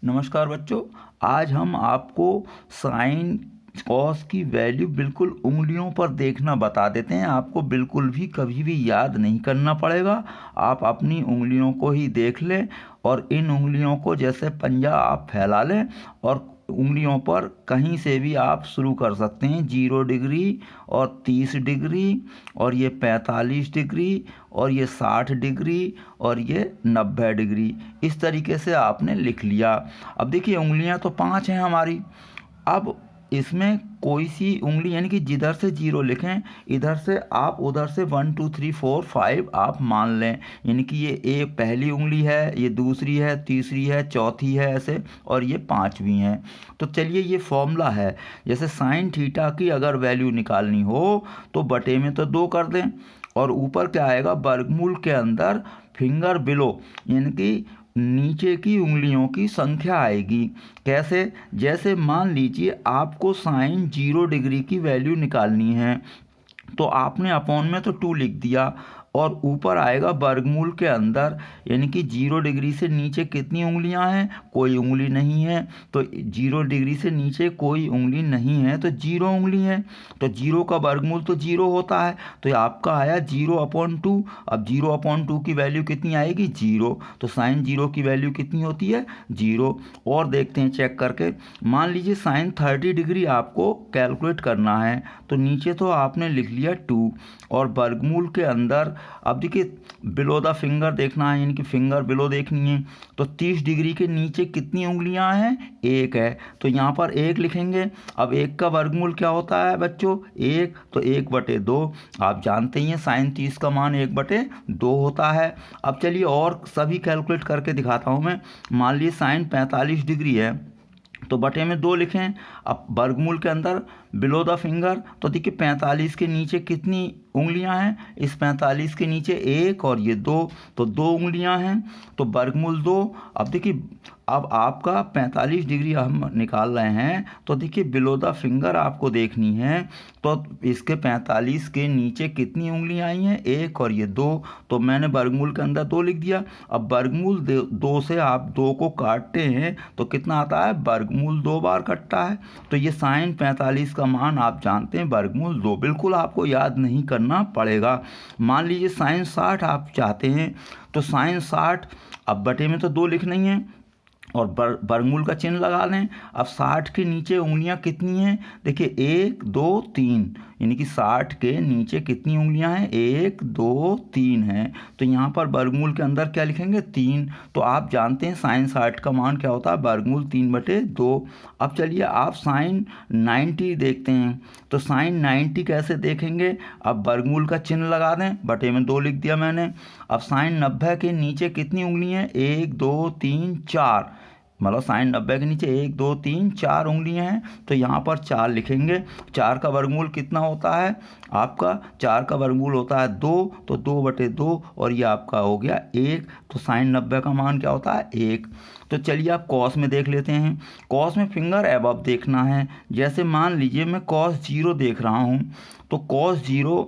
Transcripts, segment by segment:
नमस्कार बच्चों, आज हम आपको साइन कॉस की वैल्यू बिल्कुल उंगलियों पर देखना बता देते हैं। आपको बिल्कुल भी कभी भी याद नहीं करना पड़ेगा। आप अपनी उंगलियों को ही देख लें और इन उंगलियों को जैसे पंजा आप फैला लें और उंगलियों पर कहीं से भी आप शुरू कर सकते हैं। 0 डिग्री और 30 डिग्री और ये 45 डिग्री और ये 60 डिग्री और ये 90 डिग्री। इस तरीके से आपने लिख लिया। अब देखिए उंगलियां तो 5 हैं हमारी। अब इसमें कोई सी उंगली यानी कि जिधर से 0 लिखें इधर से आप उधर से 1 2 3 4 5 आप मान लें। यानी कि ये पहली उंगली है, ये दूसरी है, तीसरी है, चौथी है ऐसे, और ये 5वीं है। तो चलिए ये फॉर्मूला है। जैसे साइन थीटा की अगर वैल्यू निकालनी हो तो बटे में तो 2 कर दें और ऊपर क्या आएगा, वर्गमूल के अंदर फिंगर बिलो यानी कि नीचे की उंगलियों की संख्या आएगी। कैसे? जैसे मान लीजिए आपको साइन 0 डिग्री की वैल्यू निकालनी है तो आपने अपॉन में तो 2 लिख दिया और ऊपर आएगा वर्गमूल के अंदर, यानी कि 0 डिग्री से नीचे कितनी उंगलियां हैं, कोई उंगली नहीं है। तो 0 डिग्री से नीचे कोई उंगली नहीं है तो 0 उंगली है। तो 0 का वर्गमूल तो 0 होता है। तो आपका आया 0/2। अब 0/2 की वैल्यू कितनी आएगी, 0। तो साइन 0 की वैल्यू कितनी होती है, 0। और देखते हैं चेक करके। मान लीजिए साइन 30 डिग्री आपको कैलकुलेट करना है तो नीचे तो आपने लिख लिया 2 और वर्गमूल के अंदर अब देखिए बिलो द फिंगर देखना है, यानी कि फिंगर बिलो देखनी है। तो 30 डिग्री के नीचे कितनी उंगलियां हैं, 1 है। तो यहाँ पर 1 लिखेंगे। अब 1 का वर्गमूल क्या होता है बच्चों, 1। तो 1/2 आप जानते ही हैं, साइन 30 का मान 1/2 होता है। अब चलिए और सभी कैलकुलेट करके दिखाता हूँ मैं। मान लीजिए साइन 45 डिग्री है तो बटे में 2 लिखें। अब वर्गमूल के अंदर बिलो द फिंगर, तो देखिए 45 के नीचे कितनी उंगलियां हैं, इस 45 के नीचे 1 और ये 2, तो 2 उंगलियां हैं। तो वर्गमूल 2। अब देखिए अब आपका 45 डिग्री हम निकाल रहे हैं तो देखिए बिलो द फिंगर आपको देखनी है। तो इसके 45 के नीचे कितनी उंगलियां आई हैं, 1 और ये 2। तो मैंने वर्गमूल के अंदर 2 लिख दिया। अब वर्गमूल 2 से आप 2 को काटते हैं तो कितना आता है, वर्गमूल 2 बार कटता है। तो ये साइन 45 का मान आप जानते हैं वर्गमूल 2। बिल्कुल आपको याद नहीं करना पड़ेगा। मान लीजिए साइन 60 आप चाहते हैं तो साइन 60 अब बटे में तो 2 लिखना ही है और वर्गमूल का चिन्ह लगा लें। अब 60 के नीचे उंगलियां कितनी हैं, देखिए 1 2 3, यानी कि 60 के नीचे कितनी उंगलियां हैं, 1 2 3 हैं। तो यहाँ पर वर्गमूल के अंदर क्या लिखेंगे, 3। तो आप जानते हैं साइन 60 का मान क्या होता है, वर्गमूल 3/2। अब चलिए आप साइन 90 देखते हैं। तो साइन 90 कैसे देखेंगे, अब वर्गमूल का चिन्ह लगा दें, बटे में 2 लिख दिया मैंने। अब साइन 90 के नीचे कितनी उंगली हैं, 1 2 3 4, मतलब साइन 90 के नीचे 1 2 3 4 उंगलियां हैं। तो यहाँ पर 4 लिखेंगे। 4 का वर्गमूल कितना होता है आपका, 4 का वर्गमूल होता है 2, तो 2/2 और ये आपका हो गया 1। तो साइन 90 का मान क्या होता है, 1। तो चलिए आप कॉस में देख लेते हैं। कॉस में फिंगर एबव देखना है। जैसे मान लीजिए मैं कॉस 0 देख रहा हूँ तो कॉस 0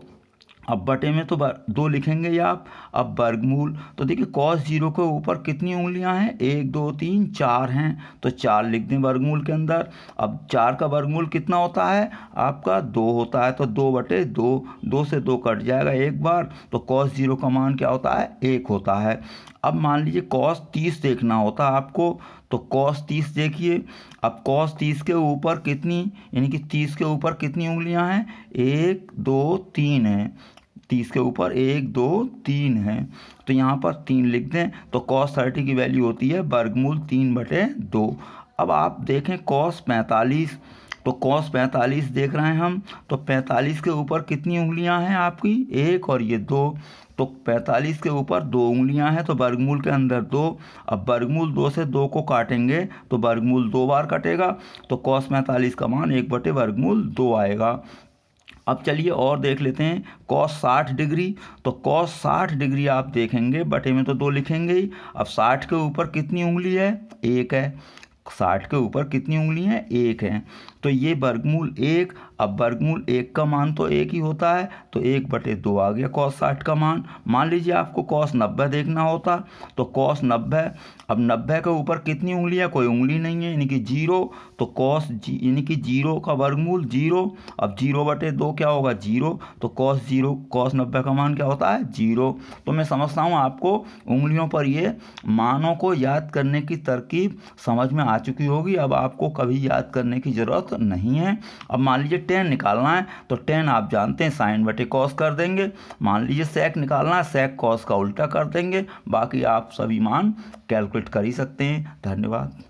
अब बटे में तो 2 लिखेंगे या आप। अब वर्गमूल, तो देखिए कॉस 0 के ऊपर कितनी उंगलियां हैं, 1 2 3 4 हैं। तो 4 लिख दें वर्गमूल के अंदर। अब 4 का वर्गमूल कितना होता है आपका, 2 होता है। तो 2/2, 2 से 2 कट जाएगा एक बार। तो कॉस 0 का मान क्या होता है, 1 होता है। अब मान लीजिए कॉस 30 देखना होता है आपको। तो कॉस 30 देखिए। अब कॉस 30 के ऊपर कितनी, यानी कि 30 के ऊपर कितनी उंगलियां हैं, 1 2 3 हैं। 30 के ऊपर 1 2 3 है। तो यहाँ पर 3 लिख दें। तो cos 30 की वैल्यू होती है वर्गमूल 3/2। अब आप देखें cos 45, तो cos 45 देख रहे हैं हम। तो 45 के ऊपर कितनी उंगलियां हैं आपकी, 1 और ये 2। तो 45 के ऊपर 2 उंगलियां हैं तो वर्गमूल के अंदर 2। अब वर्गमूल 2 से 2 को काटेंगे तो वर्गमूल 2 बार कटेगा। तो cos 45 का मान 1/2 आएगा। अब चलिए और देख लेते हैं cos 60 डिग्री। तो cos 60 डिग्री आप देखेंगे, बटे में तो 2 लिखेंगे ही। अब 60 के ऊपर कितनी उंगली है, 1 है। 60 के ऊपर कितनी उंगलियां हैं? 1 है। तो ये वर्गमूल 1, अब वर्गमूल 1 का मान तो 1 ही होता है, तो 1/2 आ गया cos 60 का मान। मान लीजिए आपको cos 90 देखना होता, तो cos 90, अब 90 के ऊपर कितनी उंगलियां? कोई उंगली नहीं है, यानी कि 0, तो यानी कि 0 का वर्गमूल 0, अब 0/2 क्या होगा? 0, तो cos 90 का मान क्या होता है? 0। तो मैं समझता हूँ आपको उंगलियों पर ये मानों को याद करने की तरकीब समझ में आ चुकी होगी। अब आपको कभी याद करने की ज़रूरत नहीं है। अब मान लीजिए tan निकालना है, तो tan आप जानते हैं sin/cos कर देंगे। मान लीजिए sec निकालना है, sec cos का उल्टा कर देंगे। बाकी आप सभी मान कैलकुलेट कर ही सकते हैं। धन्यवाद।